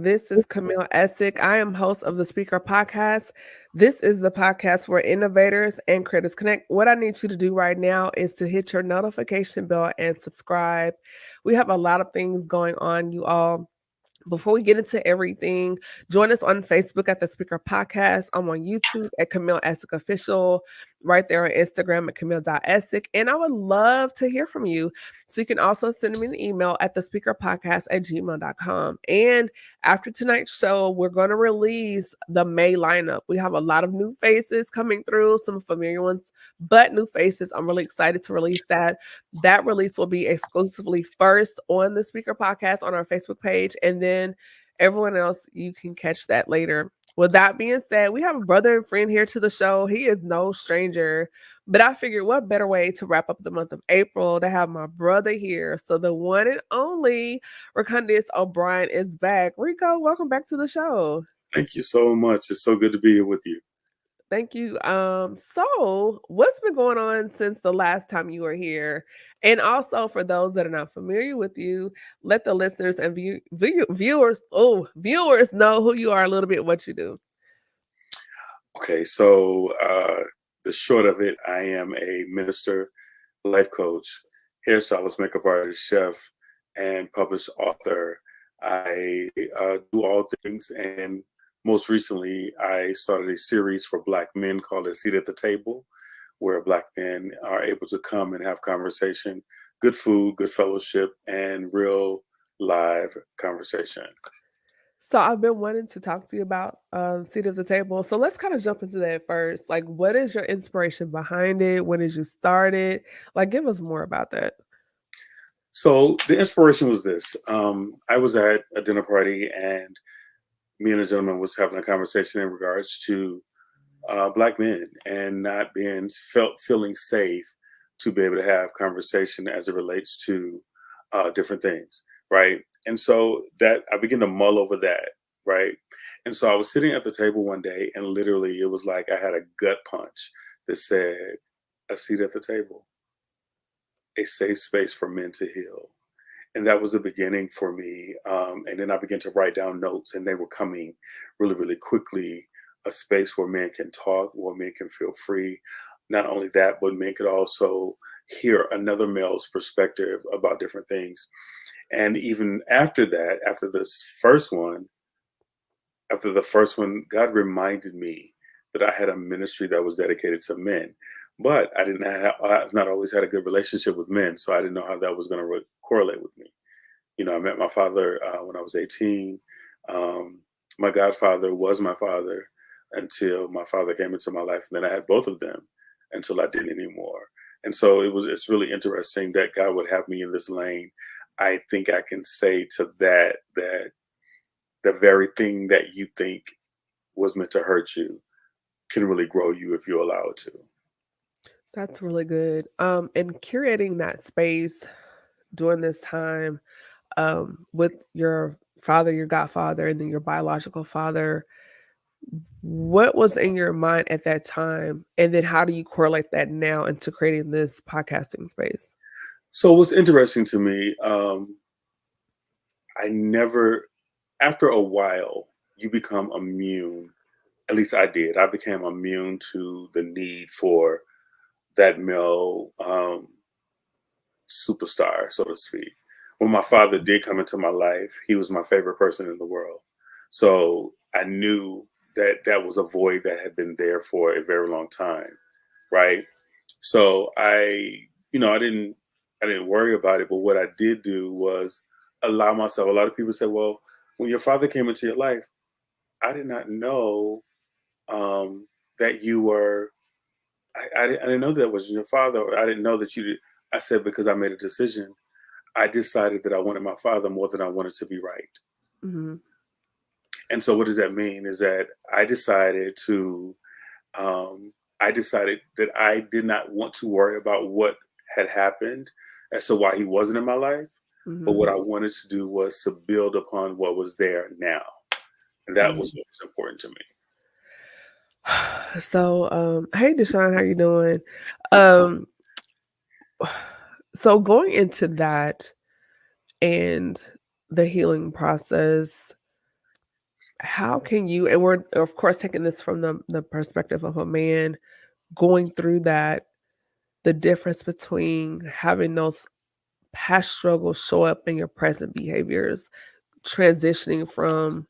This is Camille Essick. I am host of the Speaker Podcast. This is the podcast where innovators and creators connect. What I need you to do right now is to hit your notification bell and subscribe. We have a lot of things going on, you all. Before we get into everything, join us on Facebook at the Speaker Podcast. I'm on YouTube at Camille Essick Official, right there on Instagram at Camille.Essick. And I would love to hear from you. So you can also send me an email at the Speaker Podcast at gmail.com. And after tonight's show, we're going to release the May lineup. We have a lot of new faces coming through, some familiar ones, but new faces. I'm really excited to release that. That release will be exclusively first on the Speaker Podcast on our Facebook page, and then everyone else, you can catch that later. With that being said, we have a brother and friend here to the show. He is no stranger, but I figured what better way to wrap up the month of April to have my brother here. So the one and only Recodius O'Brien is back. Rico, welcome back to the show. Thank you so much. It's so good to be here with you. Thank you. So what's been going on since the last time you were here? And also for those that are not familiar with you, let the listeners and viewers know who you are a little bit, what you do. Okay, so the short of it, I am a minister, life coach, hairstylist, makeup artist, chef, and published author. I do all things, and most recently, I started a series for Black men called A Seat at the Table, where Black men are able to come and have conversation, good food, good fellowship, and real live conversation. So I've been wanting to talk to you about Seat at the Table. So let's kind of jump into that first. Like, what is your inspiration behind it? When did you start it? Like, give us more about that. So the inspiration was this. I was at a dinner party, and me and a gentleman was having a conversation in regards to Black men and not feeling safe to be able to have conversation as it relates to different things, right? And so that I began to mull over that, right? And so I was sitting at the table one day, and literally it was like I had a gut punch that said, "A seat at the table, a safe space for men to heal." And that was the beginning for me. And then I began to write down notes, and they were coming really, really quickly. A space where men can talk, where men can feel free. Not only that, but men could also hear another male's perspective about different things. And even after that, after the first one, God reminded me that I had a ministry that was dedicated to men. But I've not always had a good relationship with men, so I didn't know how that was going to correlate with me. You know, I met my father when I was 18. My godfather was my father until my father came into my life, and then I had both of them until I didn't anymore. And so it's really interesting that God would have me in this lane. I think I can say to that the very thing that you think was meant to hurt you can really grow you if you allow it to. That's really good. And curating that space during this time with your father, your godfather, and then your biological father, what was in your mind at that time? And then how do you correlate that now into creating this podcasting space? So what's interesting to me, after a while, you become immune. At least I did. I became immune to the need for that male superstar, so to speak. When my father did come into my life, he was my favorite person in the world. So I knew that that was a void that had been there for a very long time, right? So I didn't worry about it. But what I did do was allow myself. A lot of people say, "Well, when your father came into your life, I did not know that you were. I didn't know that was your father, or I didn't know that you did." I said, because I made a decision. I decided that I wanted my father more than I wanted to be right. Mm-hmm. And so what does that mean is that I decided that I did not want to worry about what had happened as to why he wasn't in my life. But Mm-hmm. what I wanted to do was to build upon what was there now. And that was what was important to me. So, hey Deshaun, how you doing? Um, so going into that and the healing process, how can you, and we're of course taking this from the perspective of a man going through that, the difference between having those past struggles show up in your present behaviors, transitioning from,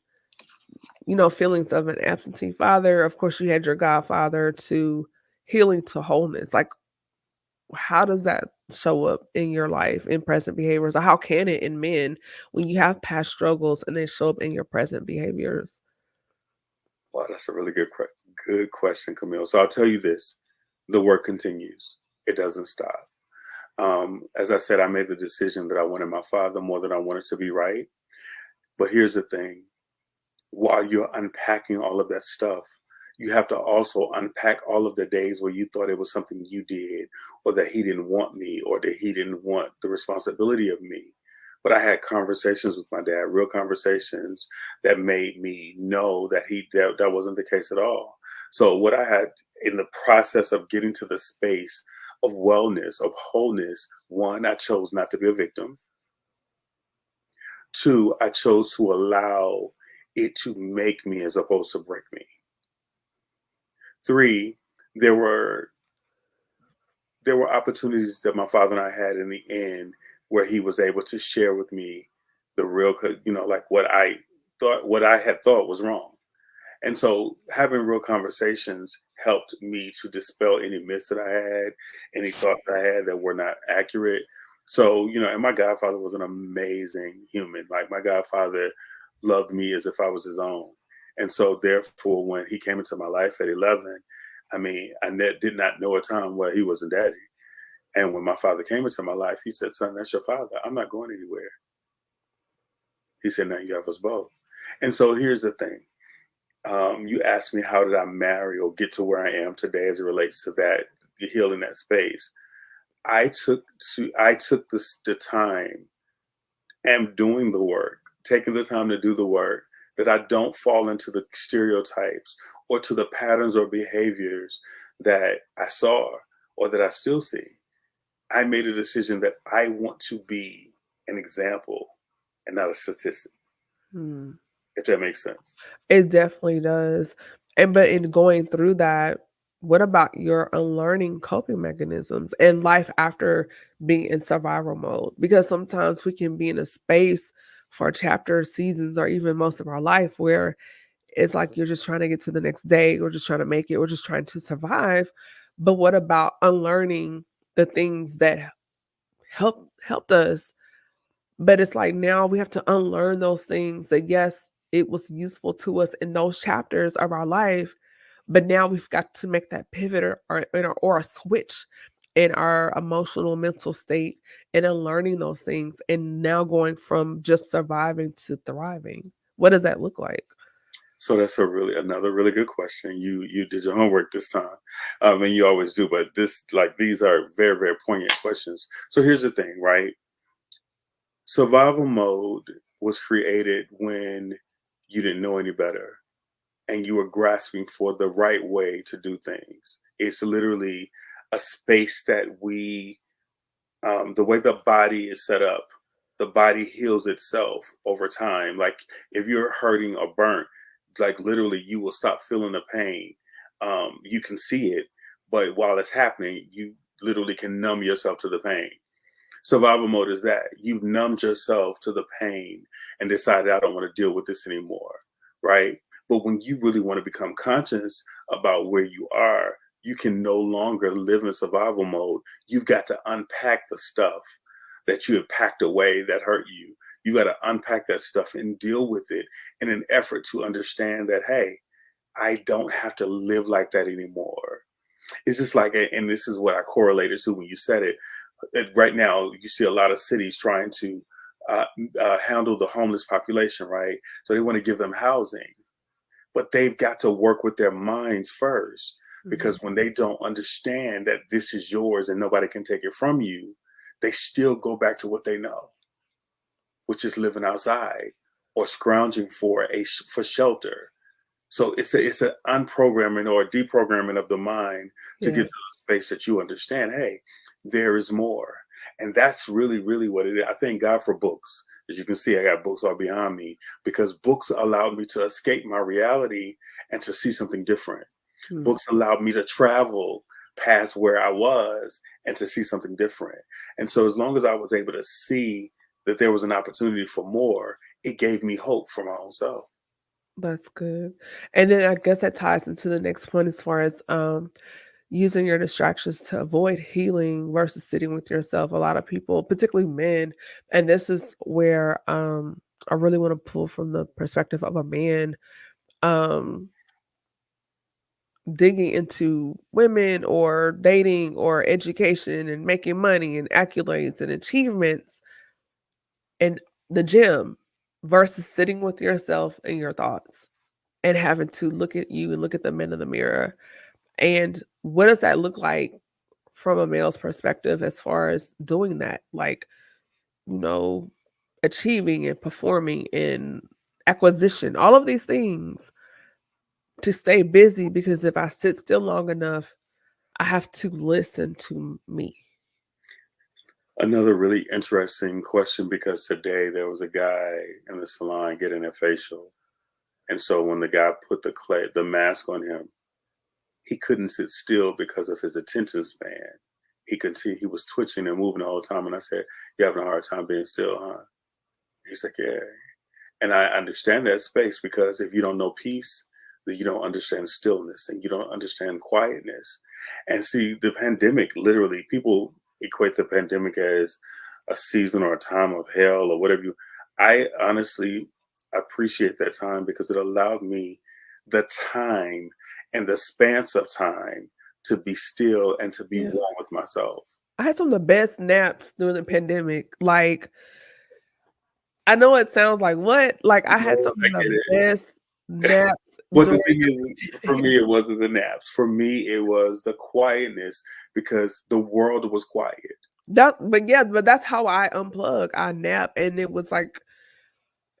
feelings of an absentee father. Of course, you had your godfather, to healing to wholeness. Like, how does that show up in your life in present behaviors? Or how can it in men when you have past struggles and they show up in your present behaviors? Wow, that's a really good question, Camille. So I'll tell you this: the work continues; it doesn't stop. As I said, I made the decision that I wanted my father more than I wanted to be right. But here's the thing: while you're unpacking all of that stuff, you have to also unpack all of the days where you thought it was something you did, or that he didn't want me, or that he didn't want the responsibility of me. But I had conversations with my dad, real conversations that made me know that that wasn't the case at all. So what I had in the process of getting to the space of wellness, of wholeness, one, I chose not to be a victim. Two, I chose to allow it to make me as opposed to break me. Three, there were opportunities that my father and I had in the end where he was able to share with me the real, like what I had thought was wrong. And so having real conversations helped me to dispel any myths that I had, any thoughts I had that were not accurate. So, and my godfather was an amazing human. Like, my godfather loved me as if I was his own. And so therefore, when he came into my life at 11, I mean, did not know a time where he wasn't daddy. And when my father came into my life, he said, "Son, that's your father. I'm not going anywhere." He said, "Now you have us both." And so here's the thing. You asked me, how did I marry or get to where I am today as it relates to that, the healing that space. I took the time and doing the work, taking the time to do the work, that I don't fall into the stereotypes or to the patterns or behaviors that I saw or that I still see. I made a decision that I want to be an example and not a statistic, Hmm. if that makes sense. It definitely does. And but in going through that, what about your unlearning coping mechanisms and life after being in survival mode? Because sometimes we can be in a space for chapters, seasons, or even most of our life where it's like you're just trying to get to the next day, or just trying to make it, or just trying to survive. But what about unlearning the things that helped us, but it's like now we have to unlearn those things that, yes, it was useful to us in those chapters of our life, but now we've got to make that pivot, or a switch in our emotional mental state, and unlearning those things, and now going from just surviving to thriving. What does that look like? So that's another really good question. You did your homework this time, and you always do. But these are very, very poignant questions. So here's the thing, right? Survival mode was created when you didn't know any better, and you were grasping for the right way to do things. It's literally a space that the way the body is set up, the body heals itself over time. Like, if you're hurting or burnt, like, literally you will stop feeling the pain. You can see it, but while it's happening, you literally can numb yourself to the pain. Survival mode is that you've numbed yourself to the pain and decided, I don't want to deal with this anymore, right? But when you really want to become conscious about where you are, you can no longer live in survival mode. You've got to unpack the stuff that you have packed away that hurt you. You got to unpack that stuff and deal with it in an effort to understand that, hey, I don't have to live like that anymore. It's just like, and this is what I correlated to when you said it. Right now, you see a lot of cities trying to handle the homeless population, right? So they want to give them housing, but they've got to work with their minds first, Mhm. because when they don't understand that this is yours and nobody can take it from you, they still go back to what they know, which is living outside or scrounging for shelter. So it's an unprogramming or a deprogramming of the mind to get to Yes. the space that you understand, hey, there is more. And that's really, really what it is. I thank God for books. As you can see, I got books all behind me because books allowed me to escape my reality and to see something different. Mm. Books allowed me to travel past where I was and to see something different. And so, as long as I was able to see that there was an opportunity for more, it gave me hope for my own self. That's good. And then I guess that ties into the next point as far as using your distractions to avoid healing versus sitting with yourself. A lot of people, particularly men, and this is where I really want to pull from the perspective of a man, um digging into women or dating or education and making money and accolades and achievements and the gym versus sitting with yourself and your thoughts and having to look at you and look at the men in the mirror. And what does that look like from a male's perspective as far as doing that? Like, you know, achieving and performing and acquisition, all of these things to stay busy because if I sit still long enough, I have to listen to me. Another really interesting question, because today there was a guy in the salon getting a facial. And so when the guy put the mask on him, he couldn't sit still because of his attention span. He was twitching and moving the whole time. And I said, "You're having a hard time being still, huh?" He's like, "Yeah." And I understand that space, because if you don't know peace, then you don't understand stillness and you don't understand quietness. And see, the pandemic, literally, people equate the pandemic as a season or a time of hell or whatever you. I honestly appreciate that time because it allowed me the time and the span of time to be still and to be Yeah. one with myself. I had some of the best naps during the pandemic. Like, I know it sounds like what? Like, I had No, some I of get the it. best naps But the during thing is, for me, it wasn't the naps. For me, it was the quietness, because the world was quiet. that but yeah, but that's how I unplug. I nap and it was like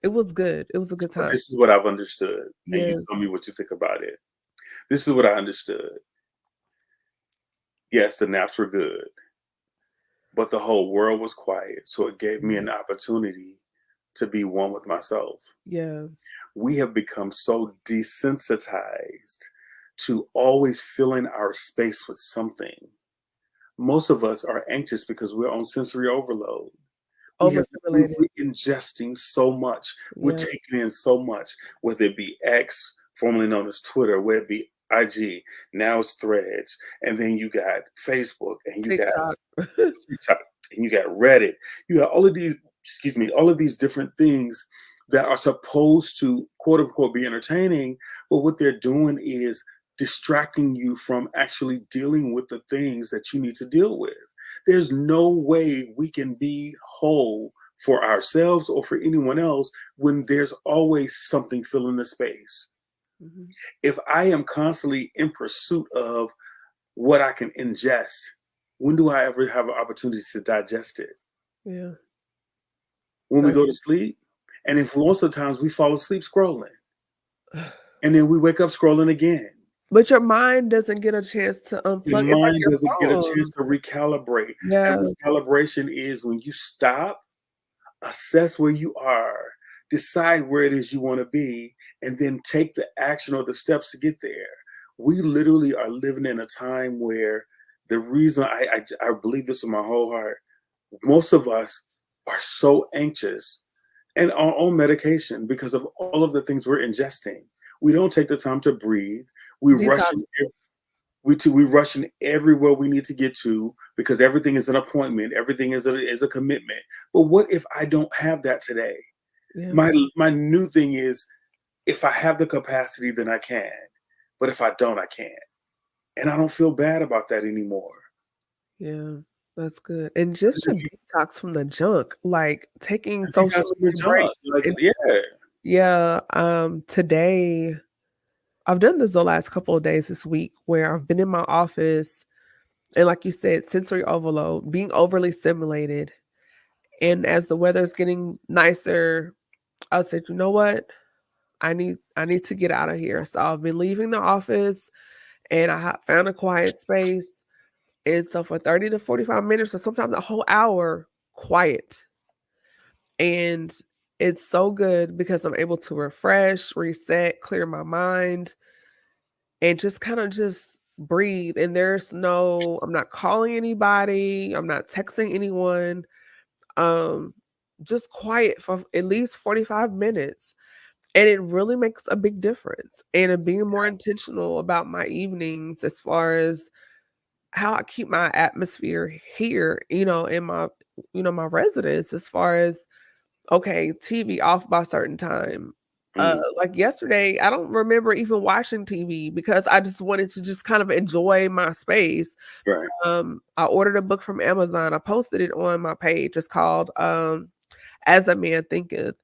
it was good. It was a good But time. this is what I've understood, and you Yeah. tell me what you think about it. This is what I understood. Yes, the naps were good, but the whole world was quiet. So it gave me Mhm. an opportunity to be one with myself. Yeah. We have become so desensitized to always filling our space with something. Most of us are anxious because we're on sensory overload. Overstimulated. We're ingesting so much. We're Yeah. taking in so much, whether it be X, formerly known as Twitter, whether it be IG, now it's Threads, and then you got Facebook, and you got TikTok. TikTok, and you got Reddit. You got all of these, excuse me, all of these different things that are supposed to quote unquote be entertaining, but what they're doing is distracting you from actually dealing with the things that you need to deal with. There's no way we can be whole for ourselves or for anyone else when there's always something filling the space. Mhm. If I am constantly in pursuit of what I can ingest, when do I ever have an opportunity to digest it? Yeah. When we That's go to sleep? And if most of the times we fall asleep scrolling, and then we wake up scrolling again. but your mind doesn't get a chance to Your unplug. It's like mind your doesn't get a chance phone. to recalibrate. And Yeah. recalibration is when you stop, assess where you are, decide where it is you want to be, and then take the action or the steps to get there. We literally are living in a time where the reason I believe this with my whole heart, most of us are so anxious and are on medication because of all of the things we're ingesting. We don't take the time to breathe. We rush Detox. in, we rushing everywhere we need to get to because everything is an appointment, everything is a commitment. But what if I don't have that today? Yeah. My new thing is, if I have the capacity, then I can. But if I don't, I can't. And I don't feel bad about that anymore. Yeah. That's good. And just 'Cause a if you detox from the junk, like taking detox social from your media junk, breaks like and yeah, yeah, today I've done this the last couple of days this week where I've been in my office and like you said, sensory overload, being overly stimulated. And as the weather's getting nicer, I said, "You know what? I need to get out of here." So I've been leaving the office and I found a quiet space. And so for 30 to 45 minutes or sometimes a whole hour, quiet. And it's so good because I'm able to refresh, reset, clear my mind, and just kind of just breathe. And I'm not calling anybody, I'm not texting anyone. Um, just quiet for at least 45 minutes. And it really makes a big difference. And in being more intentional about my evenings as far as how I keep my atmosphere here, in my residence, as far as okay, TV off by a certain time. Mm, Like yesterday, I don't remember even watching TV because I just wanted to just kind of enjoy my space. right. I ordered a book from Amazon. I posted it on my page. It's called As a Man Thinketh.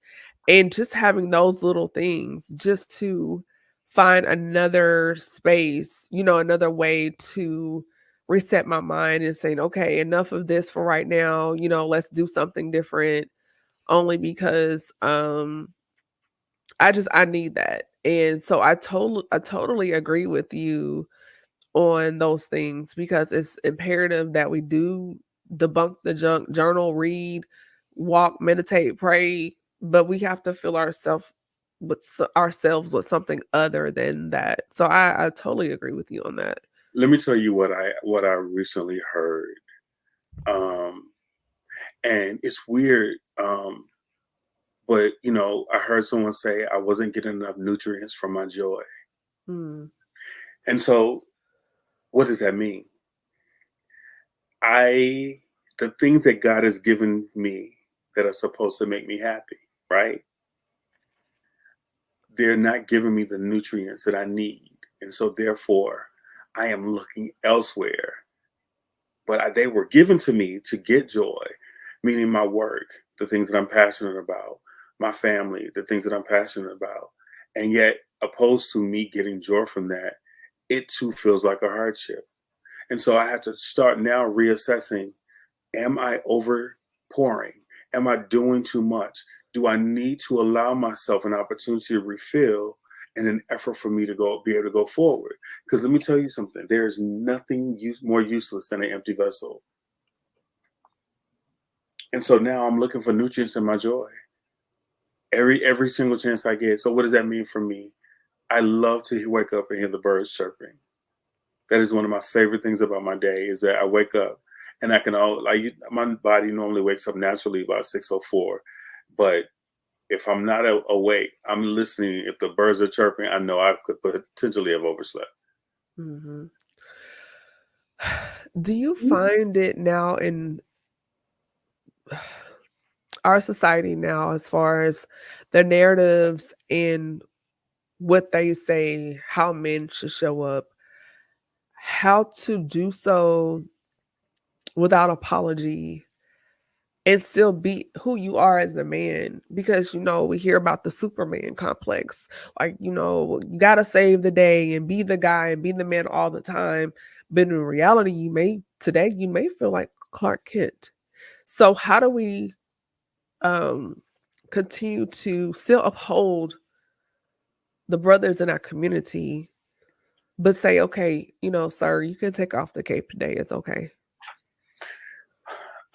And just having those little things just to find another space, another way to reset my mind and saying, okay, enough of this for right now, let's do something different only because I need that. And so I totally agree with you on those things because it's imperative that we do debunk the junk, journal, read, walk, meditate, pray, but we have to fill ourselves with something other than that. So I totally agree with you on that. Let me tell you what I recently heard. Um, and it's weird. But I heard someone say I wasn't getting enough nutrients from my joy. Mm. And so what does that mean? I the things that God has given me that are supposed to make me happy, right? They're not giving me the nutrients that I need. And so therefore I am looking elsewhere. But they were given to me to get joy, meaning my work, the things that I'm passionate about, my family, the things that I'm passionate about. And yet, opposed to me getting joy from that, it too feels like a hardship. And so I have to start now reassessing, am I over pouring? Am I doing too much? Do I need to allow myself an opportunity to refill in an effort for me to be able to go forward? Because let me tell you something, there is nothing more useless than an empty vessel. And so now I'm looking for nutrients in my joy every single chance I get. So what does that mean for me? I love to wake up and hear the birds chirping. That is one of my favorite things about my day is that I wake up and I can my body normally wakes up naturally about 6:04, but if I'm not awake, I'm listening. If the birds are chirping, I know I could potentially have overslept. Mhm. Do you find it now in our society now as far as the narratives and what they say how men should show up, how to do so without apology and still be who you are as a man? Because we hear about the Superman complex, like, you got to save the day and be the guy and be the man all the time, but in reality you may feel like Clark Kent. So how do we um continue to still uphold the brothers in our community, but say, okay, sir, you can take off the cape today. It's okay.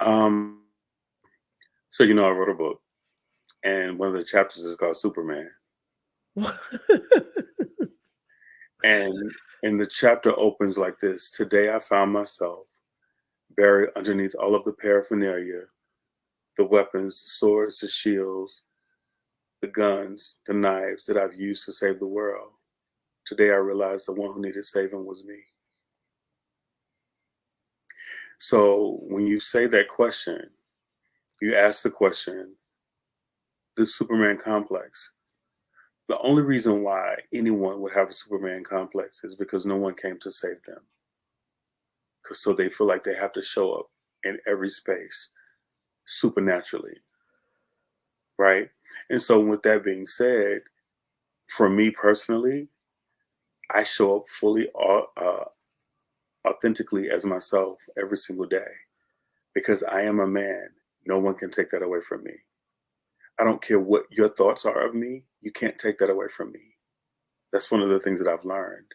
Um, so I wrote a book, and one of the chapters is called Superman, and the chapter opens like this: Today I found myself buried underneath all of the paraphernalia, the weapons, the swords, the shields, the guns, the knives that I've used to save the world. Today I realized the one who needed saving was me. So when you say that question, you ask the question, the Superman complex. The only reason why anyone would have a Superman complex is because no one came to save them. Because so they feel like they have to show up in every space supernaturally, right? And so with that being said, for me personally, I show up fully authentically as myself every single day because I am a man. No one can take that away from me. I don't care what your thoughts are of me. You can't take that away from me. That's one of the things that I've learned.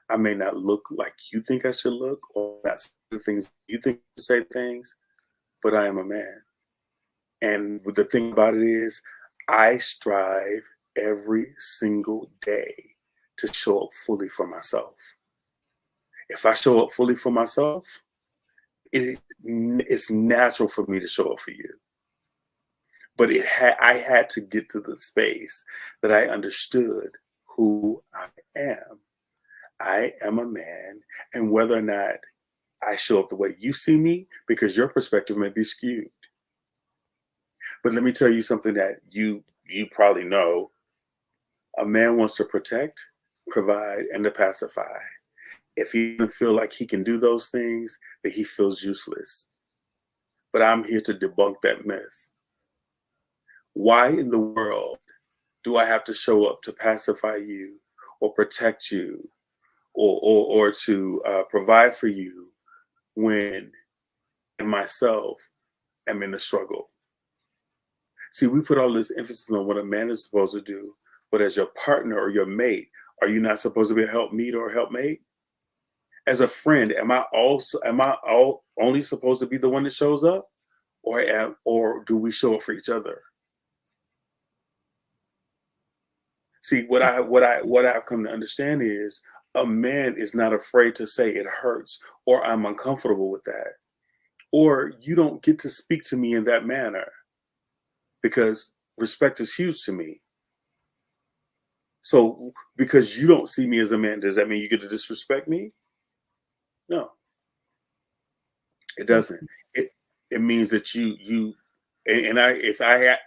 I may not look like you think I should look or not say the things you think to say things, but I am a man. And the thing about it is, I strive every single day to show up fully for myself. If I show up fully for myself, it's natural for me to show up for you. But I had to get to the space that I understood who I am. I am a man, and whether or not I show up the way you see me, because your perspective may be skewed. But let me tell you something that you probably know. A man wants to protect, provide, and to pacify. If he doesn't feel like he can do those things, then he feels useless. But I'm here to debunk that myth. Why in the world do I have to show up to pacify you or protect you or to provide for you when I myself am in a struggle? See, we put all this emphasis on what a man is supposed to do, but as your partner or your mate, are you not supposed to be a helpmeet or a helpmate? As a friend, am I only supposed to be the one that shows up, or do we show up for each other? See, what I've come to understand is a man is not afraid to say it hurts or I'm uncomfortable with that, or you don't get to speak to me in that manner, because respect is huge to me. So because you don't see me as a man, does that mean you get to disrespect me? No, it doesn't. It means that you and I if I had,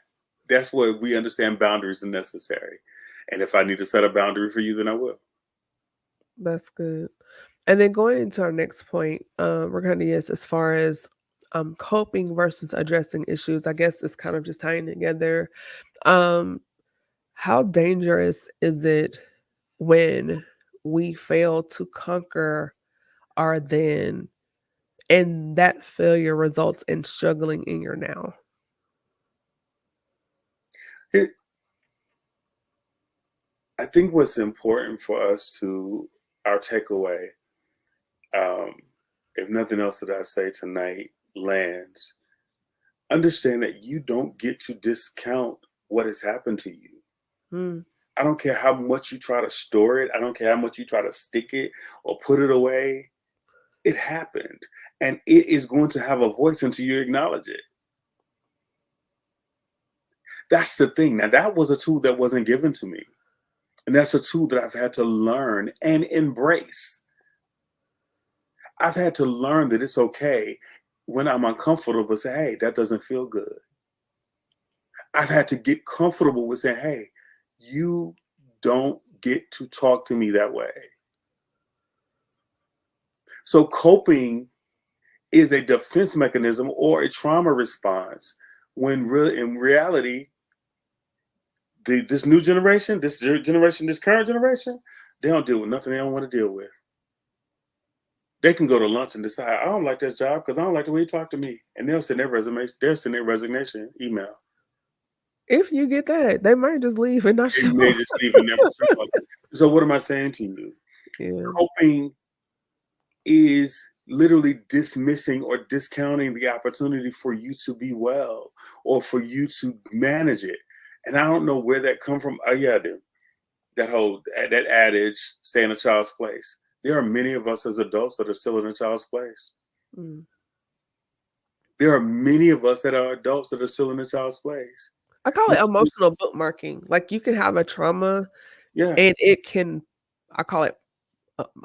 that's where we understand boundaries are necessary. And if I need to set a boundary for you, then I will. That's good. And then going into our next point, Recodius, as far as coping versus addressing issues, I guess it's kind of just tying together. Um, how dangerous is it when we fail to conquer our then, and that failure results in struggling in your now? It, I think what's important for us to our takeaway, um, if nothing else that I say tonight lands, understand that you don't get to discount what has happened to you. Mm, I don't care how much you try to store it. I don't care how much you try to stick it or put it away. It happened, and it is going to have a voice until you acknowledge it. That's the thing. Now, that was a tool that wasn't given to me. And that's a tool that I've had to learn and embrace. I've had to learn that it's okay when I'm uncomfortable to say, hey, that doesn't feel good. I've had to get comfortable with saying, hey, you don't get to talk to me that way. So coping is a defense mechanism or a trauma response when in reality, this new generation, this current generation, they don't deal with nothing they don't want to deal with. They can go to lunch and decide, I don't like this job because I don't like the way you talk to me. And they'll send their resignation email. if you get that, they might just leave and not They show may up. just leave and never show up. So what am I saying to you? Yeah. Coping is literally dismissing or discounting the opportunity for you to be well or for you to manage it. And I don't know where that come from. Oh yeah, I do. That adage, stay in a child's place. There are many of us as adults that are still in a child's place. Mm. There are many of us that are adults that are still in a child's place. I call it emotional bookmarking. Like, you can have a trauma Yeah. and it can, I call it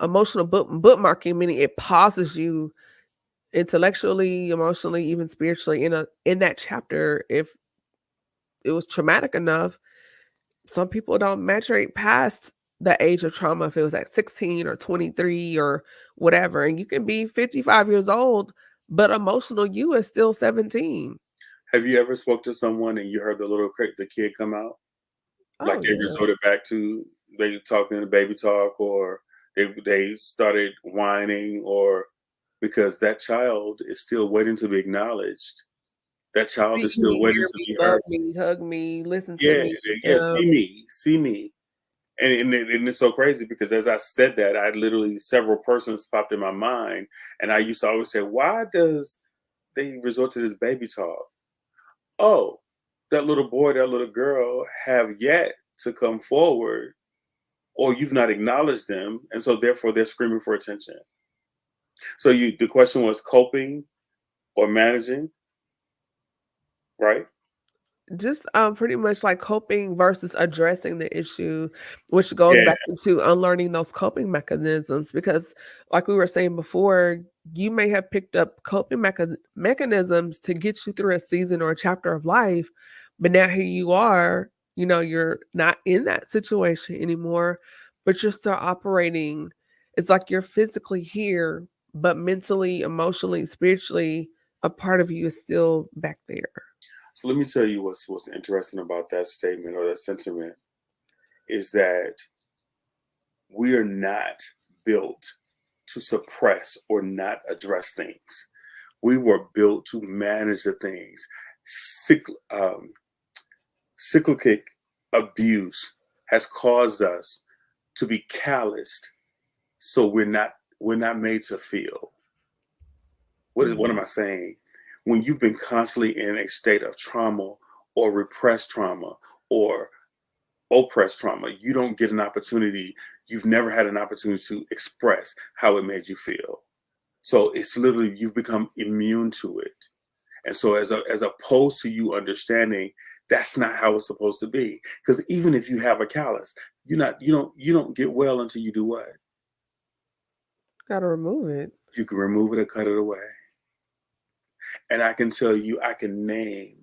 emotional bookmarking, meaning it pauses you intellectually, emotionally, even spiritually in that chapter. If it was traumatic enough, some people don't maturate past the age of trauma if it was at 16 or 23 or whatever. And you can be 55 years old, but emotional you is still 17. Have you ever spoke to someone and you heard the kid come out? Like Oh they yeah. resorted back to they talking the baby talk, or they started whining, or because that child is still waiting to be acknowledged. That child is See still me, waiting hear to me, be love heard. me, hug me, listen to Yeah, me. yeah, see me. And it's so crazy because as I said that, I literally several persons popped in my mind, and I used to always say, why does they resort to this baby talk? oh, that little boy, that little girl have yet to come forward, or you've not acknowledged them, and so therefore they're screaming for attention. So the question was coping or managing, right? Just pretty much like coping versus addressing the issue, which goes Yeah. back into unlearning those coping mechanisms. Because, like we were saying before, you may have picked up coping mechanisms to get you through a season or a chapter of life, but now here you are, you're not in that situation anymore, but you're still operating. It's like you're physically here, but mentally, emotionally, spiritually, a part of you is still back there. So let me tell you what's interesting about that statement or that sentiment is that we are not built to suppress or not address things. We were built to manage the things. Cyclic abuse has caused us to be calloused, so we're not made to feel. What am I saying? When you've been constantly in a state of trauma or repressed trauma or oppressed trauma, you don't get an opportunity. You've never had an opportunity to express how it made you feel. So it's literally you've become immune to it. And so as opposed to you understanding that's not how it's supposed to be. Because even if you have a callus, you don't get well until you do what? Gotta remove it. You can remove it or cut it away. And I can tell you, I can name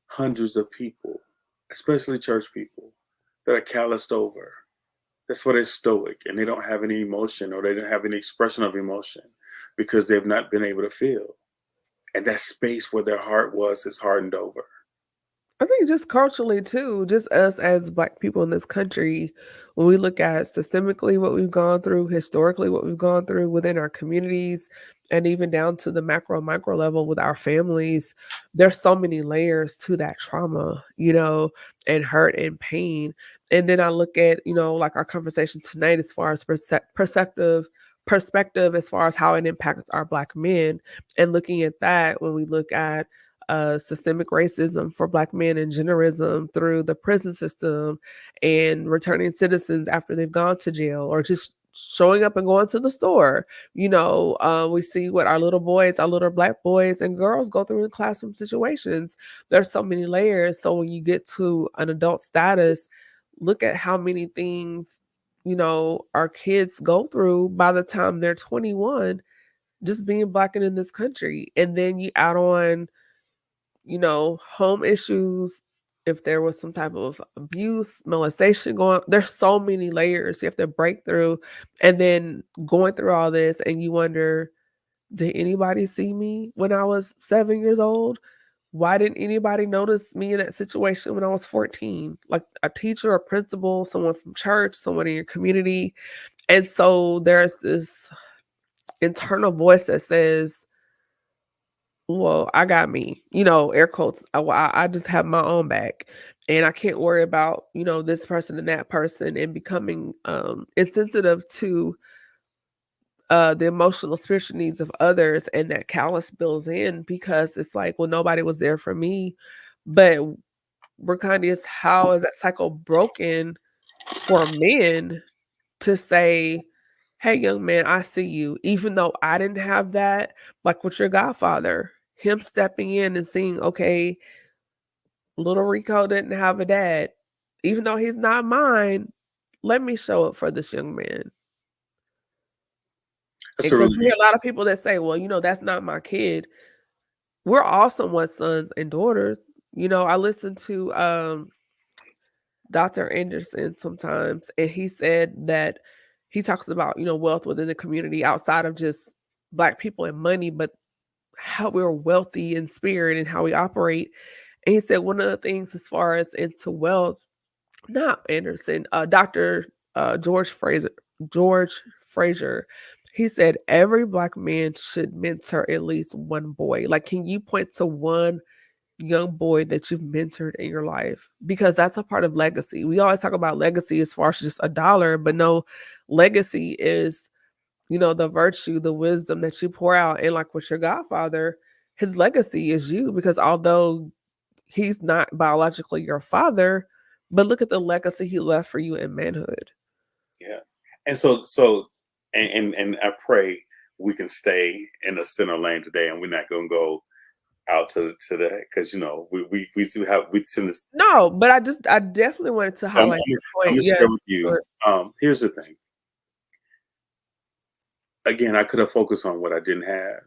hundreds of people, especially church people, that are calloused over. That's why they're stoic and they don't have any emotion or they don't have any expression of emotion because they've not been able to feel. And that space where their heart was is hardened over. I think just culturally too, just us as Black people in this country, when we look at systemically what we've gone through, historically what we've gone through within our communities, and even down to the macro micro level with our families, there's so many layers to that trauma, and hurt and pain. And then I look at, like our conversation tonight as far as perspective as far as how it impacts our Black men, and looking at that when we look at systemic racism for Black men and genderism through the prison system and returning citizens after they've gone to jail or just showing up and going to the store. We see what our little boys, our little Black boys and girls go through in classroom situations. There's so many layers. So when you get to an adult status, look at how many things, our kids go through by the time they're 21, just being Black and in this country. And then you add on home issues, if there was some type of abuse, molestation going, there's so many layers you have to break through. And then going through all this, and you wonder, did anybody see me when I was 7 years old? Why didn't anybody notice me in that situation when I was 14? Like a teacher, a principal, someone from church, someone in your community. And so there's this internal voice that says, well, I got me, air quotes. I just have my own back, and I can't worry about, this person and that person, and becoming insensitive to the emotional, spiritual needs of others, and that callous builds in because it's like, well, nobody was there for me. But Recodius, how is that cycle broken for men to say, hey, young man, I see you, even though I didn't have that, like with your godfather, him stepping in and seeing, okay, little Rico didn't have a dad, even though he's not mine, let me show up for this young man. That's a Because really we hear a lot of people that say, well, that's not my kid. We're all someone's sons and daughters. I listen to Dr. Anderson sometimes, and he said that he talks about, wealth within the community outside of just Black people and money, but how we're wealthy in spirit and how we operate. And he said one of the things as far as into wealth, not Anderson, Dr. George Fraser, he said every Black man should mentor at least one boy. Like, can you point to one young boy that you've mentored in your life? Because that's a part of legacy. We always talk about legacy as far as just a dollar, but no, legacy is, the virtue, the wisdom that you pour out. And like with your godfather, his legacy is you, because although he's not biologically your father, but look at the legacy he left for you in manhood. Yeah. And and I pray we can stay in the center lane today, and we're not going to go out to the, because we do have, we send this. No, but I definitely wanted to I'm, highlight I'm, the I'm point. gonna Yes. share with you. Here's the thing. Again, I could have focused on what I didn't have,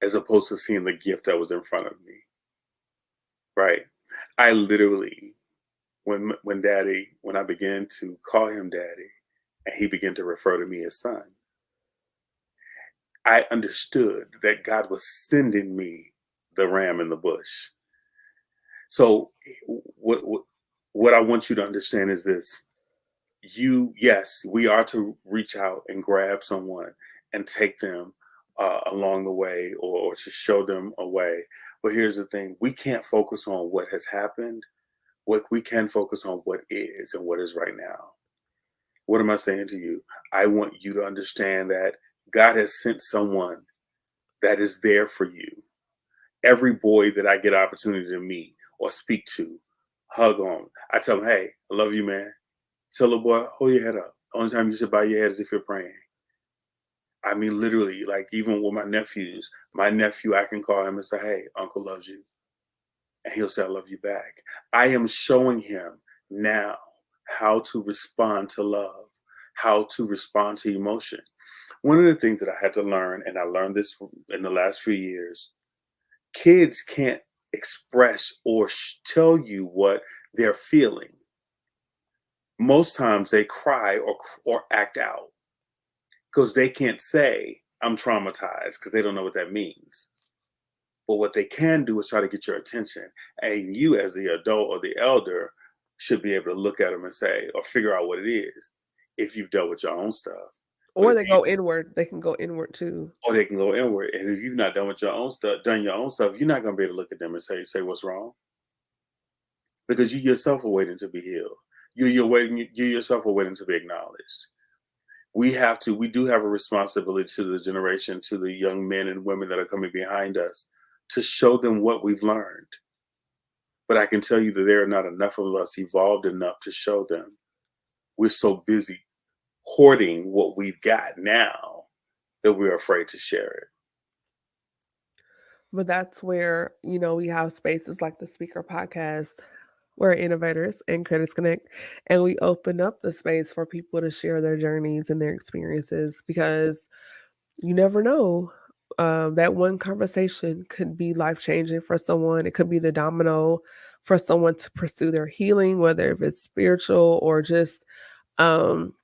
as opposed to seeing the gift that was in front of me. Right. I literally, when I began to call him daddy, and he began to refer to me as son, I understood that God was sending me the ram in the bush. So what I want you to understand is this: yes, we are to reach out and grab someone and take them along the way, or to show them a way. But here's the thing: we can't focus on what has happened. What we can focus on what is, and what is right now. What am I saying to you? I want you to understand that God has sent someone that is there for you. Every boy that I get an opportunity to meet or speak to, hug on, I tell them, hey, I love you, man. Tell the boy, hold your head up. The only time you should bow your head is if you're praying. I mean, literally, like, even with my nephews, my nephew, I can call him and say, hey, Uncle loves you. And he'll say, I love you back. I am showing him now how to respond to love, how to respond to emotion. One of the things that I had to learn, and I learned this in the last few years, kids can't express or tell you what they're feeling. Most times they cry or act out because they can't say, I'm traumatized, because they don't know what that means. But what they can do is try to get your attention. And you, as the adult or the elder, should be able to look at them and say, or figure out what it is, if you've dealt with your own stuff. But Or they go inward. They can go inward too. or they can go inward. And if you've not done with your own stuff, done your own stuff, you're not going to be able to look at them and say what's wrong, because you yourself are waiting to be healed. You yourself are waiting to be acknowledged. We do have a responsibility to the generation, to the young men and women that are coming behind us, to show them what we've learned. But I can tell you that there are not enough of us evolved enough to show them. We're so busy hoarding what we've got now that we're afraid to share it. But that's where, we have spaces like the Speaker Podcast. We're innovators and critics connect, and we open up the space for people to share their journeys and their experiences, because you never know. That one conversation could be life changing for someone. It could be the domino for someone to pursue their healing, whether if it's spiritual or just um,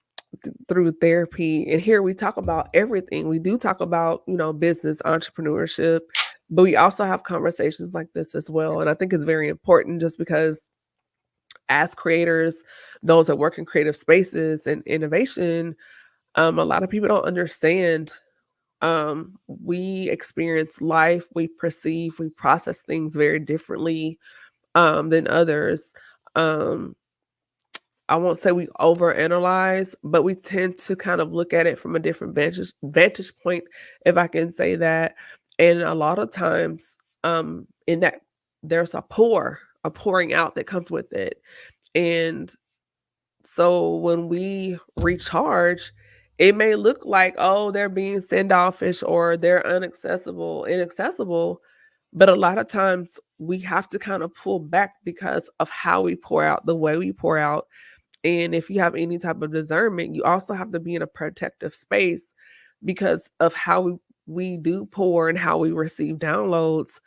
through therapy. And here we talk about everything. We do talk about, business, entrepreneurship, but we also have conversations like this as well. And I think it's very important, just because as creators, those that work in creative spaces and innovation, a lot of people don't understand. We experience life, we perceive, we process things very differently than others. Um, I won't say we overanalyze, but we tend to kind of look at it from a different vantage point, if I can say that. And a lot of times, in that, there's a pouring out that comes with it. And so when we recharge, it may look like, oh, they're being standoffish or they're inaccessible. But a lot of times we have to kind of pull back because of how we pour out, the way we pour out. And if you have any type of discernment, you also have to be in a protective space because of how we do pour and how we receive downloads.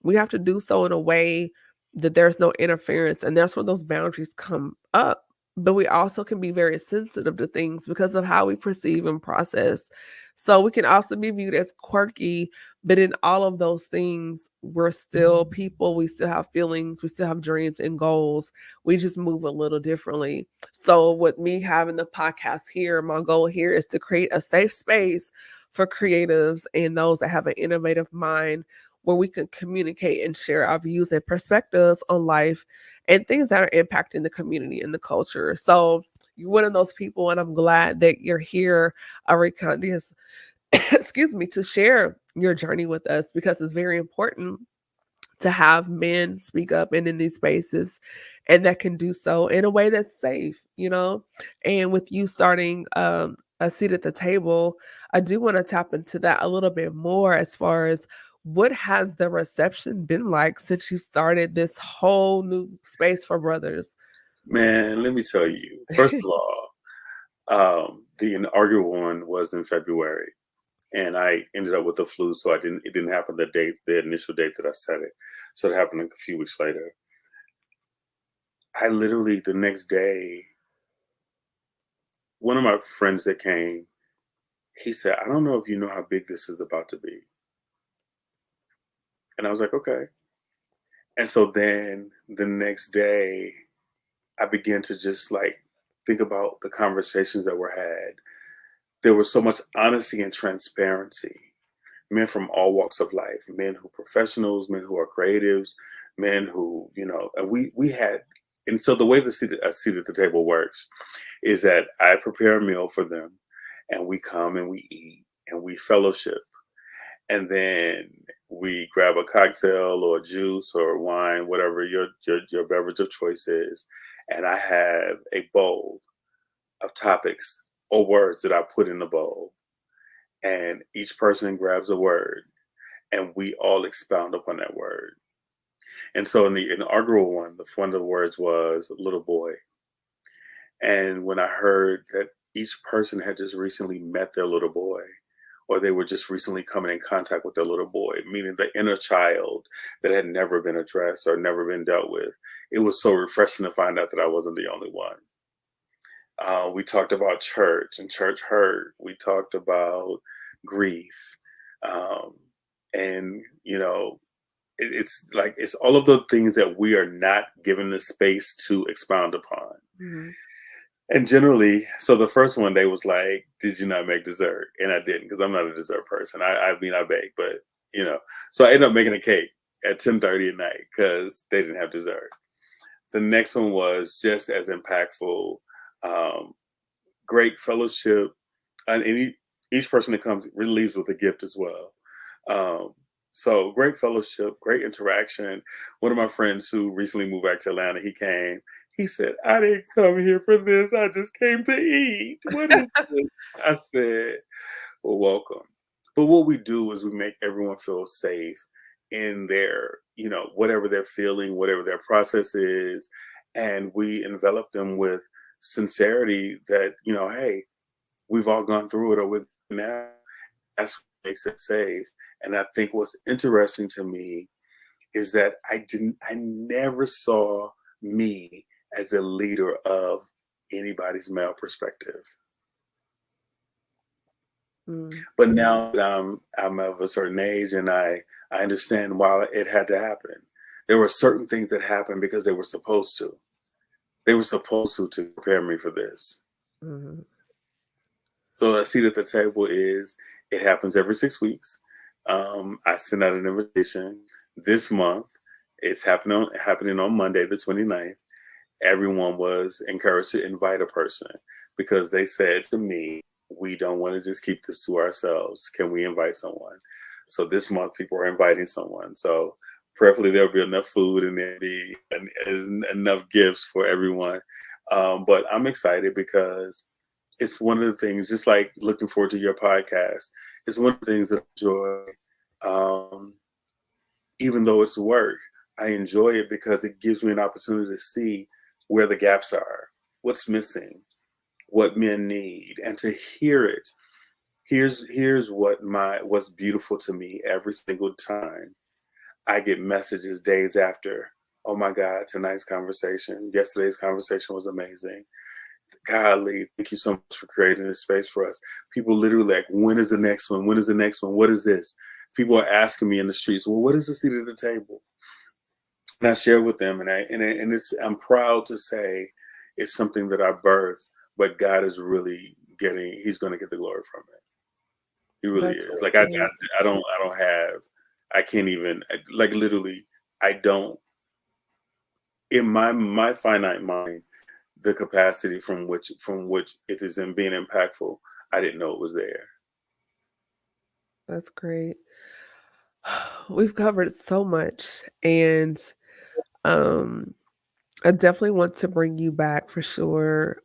We have to do so in a way that there's no interference. And that's where those boundaries come up. But we also can be very sensitive to things because of how we perceive and process. So we can also be viewed as quirky, but in all of those things, we're still people. We still have feelings. We still have dreams and goals. We just move a little differently. So, with me having the podcast here, my goal here is to create a safe space for creatives and those that have an innovative mind, where we can communicate and share our views and perspectives on life and things that are impacting the community and the culture. So, you're one of those people, and I'm glad that you're here, Recodius, excuse me, to share your journey with us, because it's very important to have men speak up and in these spaces, and that can do so in a way that's safe, you know? And with you starting a seat at the table, I do want to tap into that a little bit more as far as what has the reception been like since you started this whole new space for brothers? Man, let me tell you. First of all, the inaugural one was in February, and I ended up with the flu, so it didn't happen the initial date that I set it. So it happened a few weeks later. I literally the next day, one of my friends that came, he said, "I don't know if you know how big this is about to be." And I was like, "Okay." And so then the next day, I began to just like think about the conversations that were had. There was so much honesty and transparency. Men from all walks of life, men who are professionals, men who are creatives, men who, and we had, and so the way a seat at the table works is that I prepare a meal for them, and we come and we eat and we fellowship, and then we grab a cocktail or juice or wine, whatever your beverage of choice is, and I have a bowl of topics or words that I put in the bowl, and each person grabs a word, and we all expound upon that word. And so in the inaugural one of the words was little boy. And when I heard that each person had just recently met their little boy, or they were just recently coming in contact with their little boy, meaning the inner child that had never been addressed or never been dealt with, it was so refreshing to find out that I wasn't the only one. We talked about church and church hurt. We talked about grief. Um, and, it's like it's all of the things that we are not given the space to expound upon. Mhm. And generally, so the first one, they was like, "Did you not make dessert?" And I didn't, because I'm not a dessert person. I mean, I bake, but so I ended up making a cake at 10:30 at night because they didn't have dessert. The next one was just as impactful. Um, Great fellowship, and each person that comes really leaves with a gift as well. Um, so great fellowship, great interaction. One of my friends who recently moved back to Atlanta, he came. He said, "I didn't come here for this. I just came to eat. What is this?" I said, "Well, welcome." But what we do is we make everyone feel safe in their, whatever they're feeling, whatever their process is, and we envelop them with sincerity that, hey, we've all gone through it, or with now. That's what makes it safe. And I think what's interesting to me is that I never saw me as the leader of anybody's male perspective. Mm. But now that I'm of a certain age, and I understand why it had to happen. There were certain things that happened because they were supposed to. They were supposed to prepare me for this. Mhm. So a seat at the table it happens every 6 weeks. I send out an invitation this month. It's happening on Monday, the 29th. Everyone was encouraged to invite a person because they said to me, "We don't want to just keep this to ourselves. Can we invite someone?" So this month, people are inviting someone. So prayerfully, there'll be enough food and there'll be enough gifts for everyone. But I'm excited because it's one of the things, just like looking forward to your podcast, it's one of the things that I enjoy. Um, Even though it's work, I enjoy it because it gives me an opportunity to see where the gaps are, what's missing, what men need, and to hear it. Here's what's beautiful to me every single time. I get messages days after. "Oh my God, yesterday's conversation was amazing. Golly, thank you so much for creating this space for us." People literally like, "When is the next one? When is the next one? What is this?" People are asking me in the streets, "Well, what is the seat at the table?" And I share with them, and I'm proud to say it's something that I birthed, but God is really He's going to get the glory from it. He really That's is. really Like I, great. I don't have, I can't even like literally. I don't in my finite mind the capacity from which it is in being impactful. I didn't know it was there. That's great. We've covered so much, and um, I definitely want to bring you back for sure.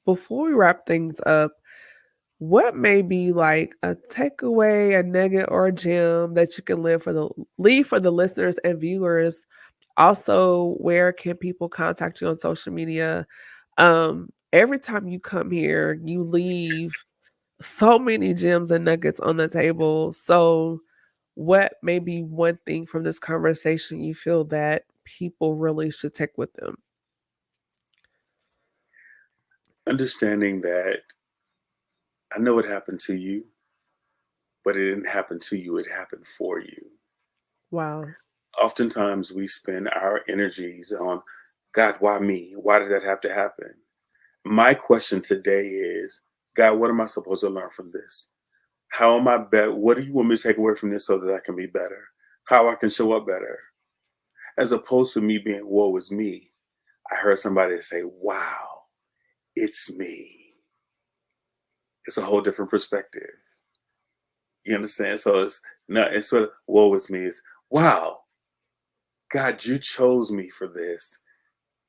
Before we wrap things up, what may be like a takeaway, a nugget, or a gem that you can leave for the listeners and viewers? Also, where can people contact you on social media? Every time you come here, you leave so many gems and nuggets on the table. So, what may be one thing from this conversation you feel that people really should take with them? Understanding that I know it happened to you, but it didn't happen to you, it happened for you. Wow. Oftentimes we spend our energies on, God, why me? Why does that have to happen? My question today is, God, what am I supposed to learn from this? How am I better? What do you want me to take away from this so that I can be better? How I can show up better? As opposed to me being, woe is me. I heard somebody say, wow, it's me. It's a whole different perspective. You understand? So it's not, it's sort of, woe is me. It's, wow, God, you chose me for this.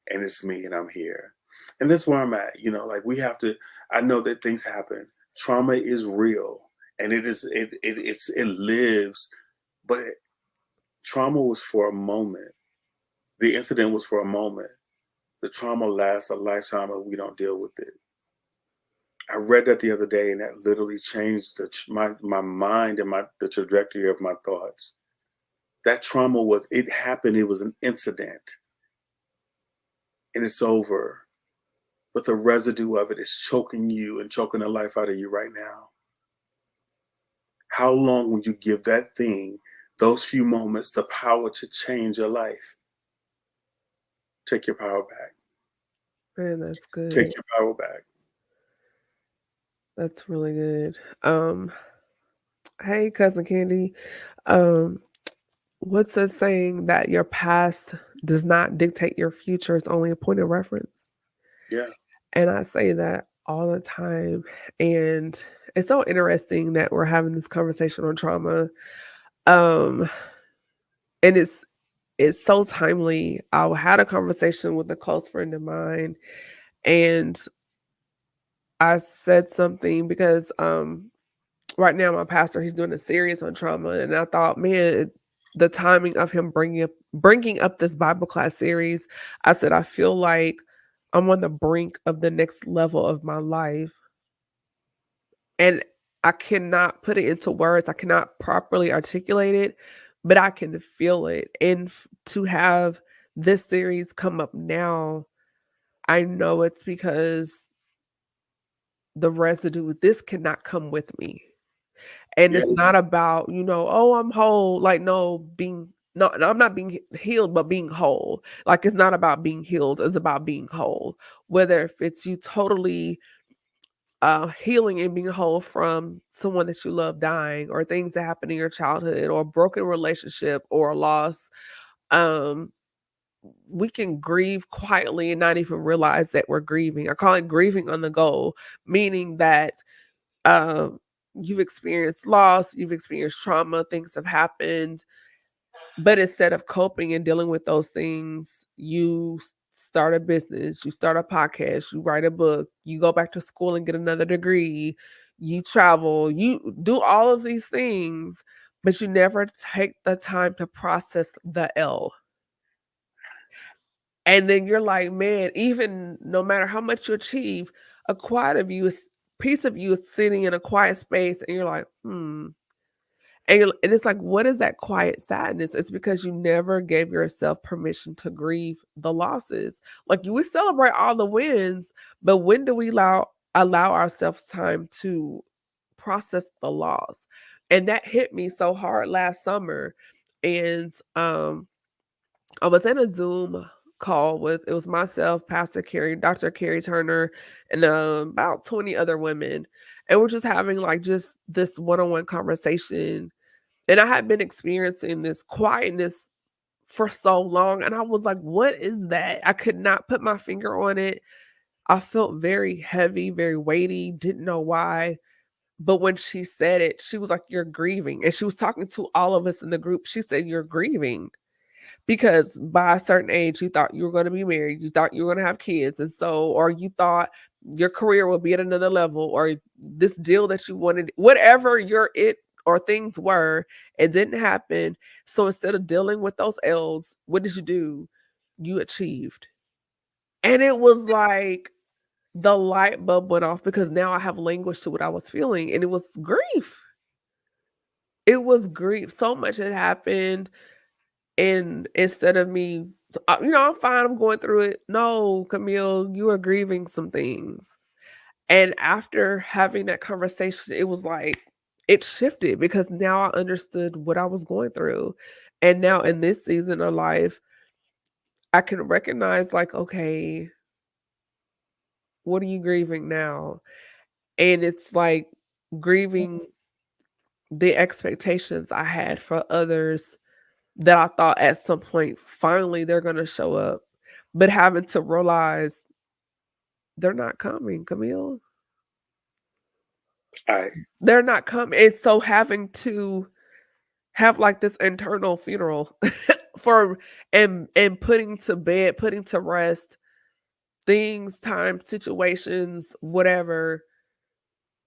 And it's me and I'm here. And that's where I'm at. Like we have to, I know that things happen. Trauma is real and it lives, but trauma was for a moment. The incident was for a moment. The trauma lasts a lifetime if we don't deal with it. I read that the other day, and that literally changed my mind and the trajectory of my thoughts. That trauma it happened. It was an incident, and it's over. But the residue of it is choking you and choking the life out of you right now. How long will you give that thing, those few moments, the power to change your life? Take your power back. Man, that's good. Take your power back. That's really good. Hey, cousin Candy. Um, what's a saying that your past does not dictate your future? It's only a point of reference. Yeah. And I say that all the time. And it's so interesting that we're having this conversation on trauma. Um, and it's so timely. I had a conversation with a close friend of mine, and I said something because right now my pastor, he's doing a series on trauma, and I thought, man, the timing of him bringing up this Bible class series, I said I feel like I'm on the brink of the next level of my life, and I cannot put it into words. I cannot properly articulate it, but I can feel it. And to have this series come up now, I know it's because the residue, this cannot come with me. And Yeah. it's not about, "Oh, I'm whole." Like, no, no, I'm not being healed, but being whole. Like, it's not about being healed, it's about being whole. Whether if it's you totally, healing and being whole from someone that you love dying, or things that happened in your childhood, or a broken relationship, or a loss, um, we can grieve quietly and not even realize that we're grieving. I call it grieving on the go, meaning that um, you've experienced loss, you've experienced trauma, things have happened, but instead of coping and dealing with those things, you start a business, you start a podcast, you write a book, you go back to school and get another degree, you travel, you do all of these things, but you never take the time to process the L. And then you're like, man, even no matter how much you achieve, a quiet of you is piece of you is sitting in a quiet space, and you're like, hmm. And it's like, what is that quiet sadness? It's because you never gave yourself permission to grieve the losses. Like we celebrate all the wins, but when do we allow ourselves time to process the loss? And that hit me so hard last summer. And I was in a Zoom call with it was myself, Pastor Carrie, Dr. Carrie Turner, and about 20 other women. And we're just having like just this one-on-one conversation. And I had been experiencing this quietness for so long. And I was like, what is that? I could not put my finger on it. I felt very heavy, very weighty, didn't know why. But when she said it, she was like, "You're grieving." And she was talking to all of us in the group. She said, "You're grieving because by a certain age, you thought you were going to be married. You thought you were going to have kids. And so, or you thought your career would be at another level, or this deal that you wanted, whatever your it or things were, it didn't happen. So instead of dealing with those L's, what did you do? You achieved." And it was like the light bulb went off because now I have language to what I was feeling, and it was grief. It was grief. So much had happened, and instead of me, I'm fine, I'm going through it. No, Camille, you are grieving some things. And after having that conversation, it was like it shifted because now I understood what I was going through. And now in this season of life, I can recognize, like, okay, what are you grieving now? And it's like grieving the expectations I had for others that I thought at some point finally they're gonna show up, but having to realize they're not coming, Camille. They're not coming. And so having to have like this internal funeral for and putting to bed, putting to rest things, time, situations, whatever,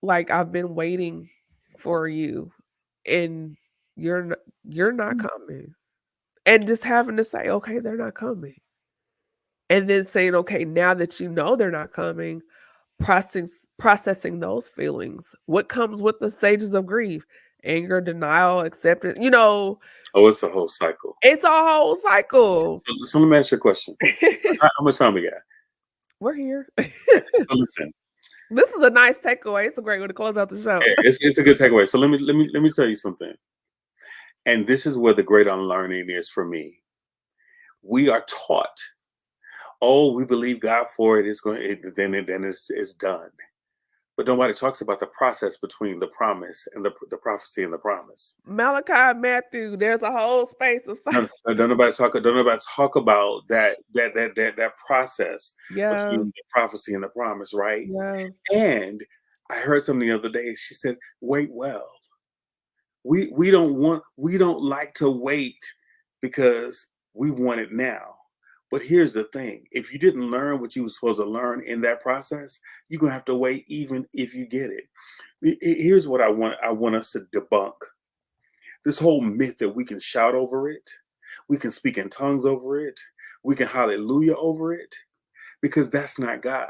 like I've been waiting for you and you're not coming. And just having to say, okay, they're not coming. And then saying, okay, now that you know they're not coming, processing those feelings. What comes with the stages of grief? Anger, denial, acceptance. Oh, it's a whole cycle. It's a whole cycle. So let me ask you a question. How much time we got? We're here. So listen, This is a nice takeaway. It's a great way to close out the show. it's a good takeaway. So let me tell you something. And this is where the great unlearning is for me. We are taught, oh, we believe God for it. It's going, then it's done. But nobody talks about the process between the promise and the prophecy and the promise. Malachi, Matthew, there's a whole space of Don't nobody talk about that process between the prophecy and the promise, right? Yeah. And I heard something the other day. She said, "Wait well." We don't like to wait because we want it now. But here's the thing: if you didn't learn what you were supposed to learn in that process, you're gonna have to wait even if you get it. Here's what I want us to debunk: this whole myth that we can shout over it, we can speak in tongues over it, we can hallelujah over it, because that's not God.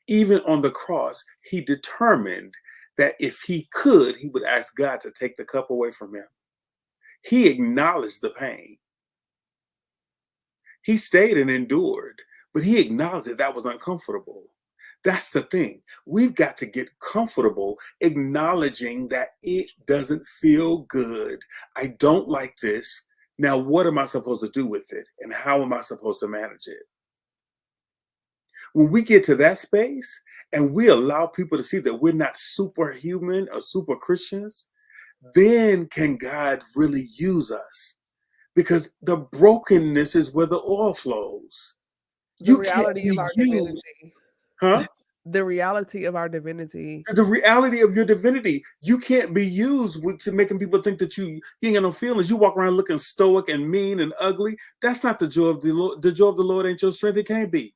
Even on the cross, he determined that if he could, he would ask God to take the cup away from him. He acknowledged the pain. He stayed and endured, but he acknowledged that was uncomfortable. That's the thing. We've got to get comfortable acknowledging that it doesn't feel good. I don't like this. Now, what am I supposed to do with it? And how am I supposed to manage it? When we get to that space and we allow people to see that we're not superhuman or super Christians, then can God really use us? Because the brokenness is where the oil flows. The reality of our divinity. Huh? The reality of our divinity. The reality of your divinity. You can't be used to making people think that you ain't got no feelings. You walk around looking stoic and mean and ugly. That's not the joy of the Lord. The joy of the Lord ain't your strength. It can't be.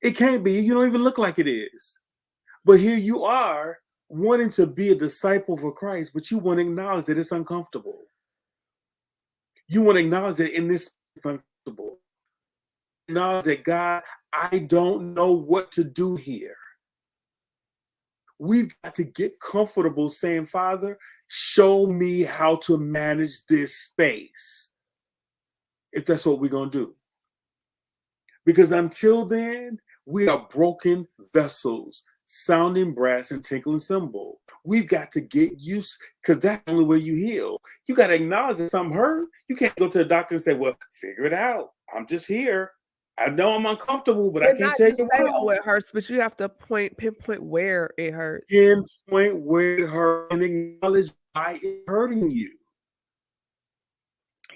It can't be. You don't even look like it is. But here you are wanting to be a disciple for Christ, but you want to acknowledge that it's uncomfortable. You want to acknowledge that in this it's uncomfortable. Acknowledge that, God, I don't know what to do here. We've got to get comfortable saying, Father, show me how to manage this space. If that's what we're going to do. Because until then, we are broken vessels, sounding brass and tinkling cymbal. We've got to get used, because that's the only way you heal. You got to acknowledge that something hurt. You can't go to the doctor and say, well, figure it out. I'm just here. I know I'm uncomfortable, but I can't take it. Oh, it hurts, but you have to pinpoint where it hurts. Pinpoint where it hurts and acknowledge why it's hurting you.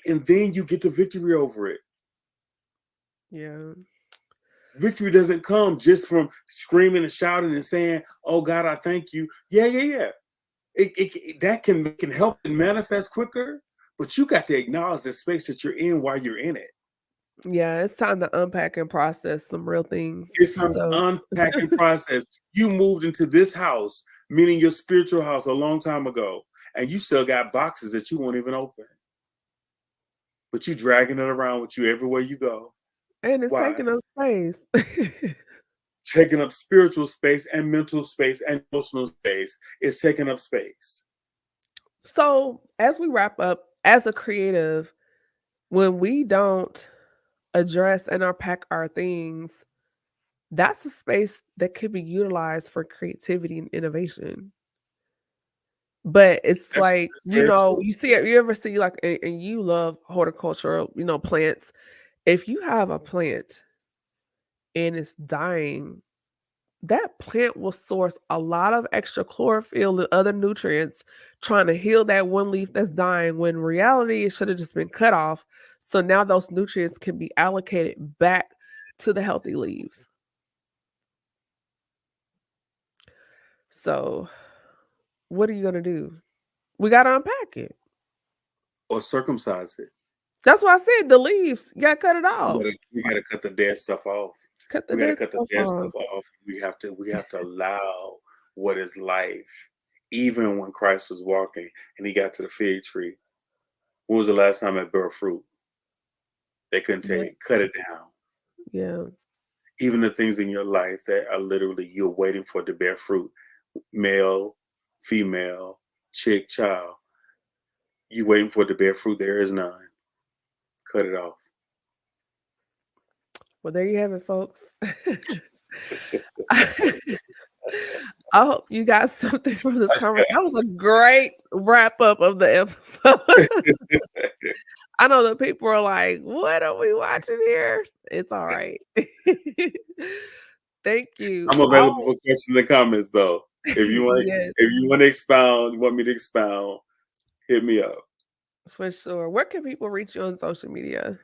And then you get the victory over it. Yeah. Victory doesn't come just from screaming and shouting and saying, "Oh God, I thank you." Yeah. That can help it manifest quicker, but you got to acknowledge the space that you're in while you're in it. Yeah, it's time to unpack and process some real things. It's an So unpacking process. You moved into this house, meaning your spiritual house, a long time ago, and you still got boxes that you won't even open. But you dragging it around with you everywhere you go. and it's Why? taking up space. Taking up spiritual space and mental space and emotional space. It's taking up space. So as we wrap up, as a creative, when we don't address and unpack our things, that's a space that could be utilized for creativity and innovation. But it's That's like, very true. you ever see like, and you love horticulture, plants. If you have a plant and it's dying, that plant will source a lot of extra chlorophyll and other nutrients trying to heal that one leaf that's dying when in reality it should have just been cut off. So now those nutrients can be allocated back to the healthy leaves. So what are you gonna do? We gotta unpack it. Or circumcise it. That's why I said the leaves. You gotta cut it off. We gotta cut the dead stuff off. Cut the We gotta dead cut the stuff dead off. stuff off. We have to allow what is life. Even when Christ was walking and he got to the fig tree, when was the last time it bore fruit? They couldn't tell Yeah. you. Cut it down. Yeah. Even the things in your life that are literally you're waiting for to bear fruit, male, female, chick, child, you waiting for it to bear fruit. There is none. Cut it off. Well, there you have it, folks. I hope you got something from this conversation. That was a great wrap up of the episode. I know that people are like, "What are we watching here?" It's all right. Thank you. I'm available Oh, for questions and comments though. yes, If you want to expound, you want me to expound, hit me up. for sure. Where can people reach you on social media?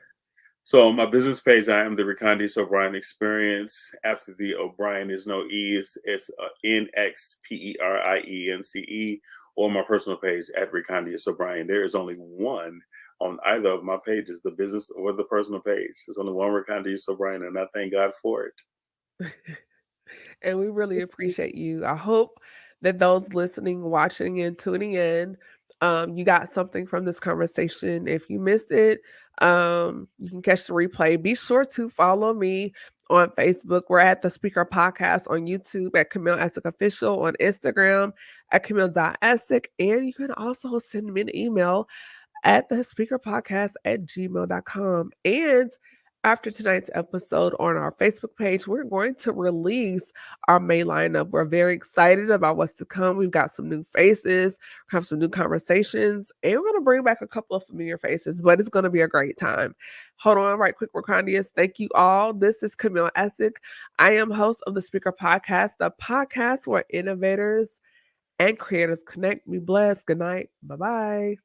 So on my business page, I am the Recodius O'Brien Experience. After the O'Brien is no E's, it's NXPERIENCE. Or my personal page at Recondius O'Brien. There is only one on either of my pages, the business or the personal page. There's only one Recondius O'Brien, and I thank God for it. And we really appreciate you. I hope that those listening, watching, and tuning in, you got something from this conversation. If you missed it, you can catch the replay. Be sure to follow me on Facebook. We're at the Speaker Podcast on YouTube at Camille Essick Official, on Instagram at Camille.Essick. And you can also send me an email at the speakerpodcast@gmail.com. And after tonight's episode on our Facebook page, we're going to release our main lineup. We're very excited about what's to come. We've got some new faces, have some new conversations, and we're going to bring back a couple of familiar faces, but it's going to be a great time. Hold on right quick, Recondius. Thank you all. This is Camille Essick. I am host of the Speaker Podcast, the podcast where innovators and creators connect. Be blessed. Good night. Bye-bye.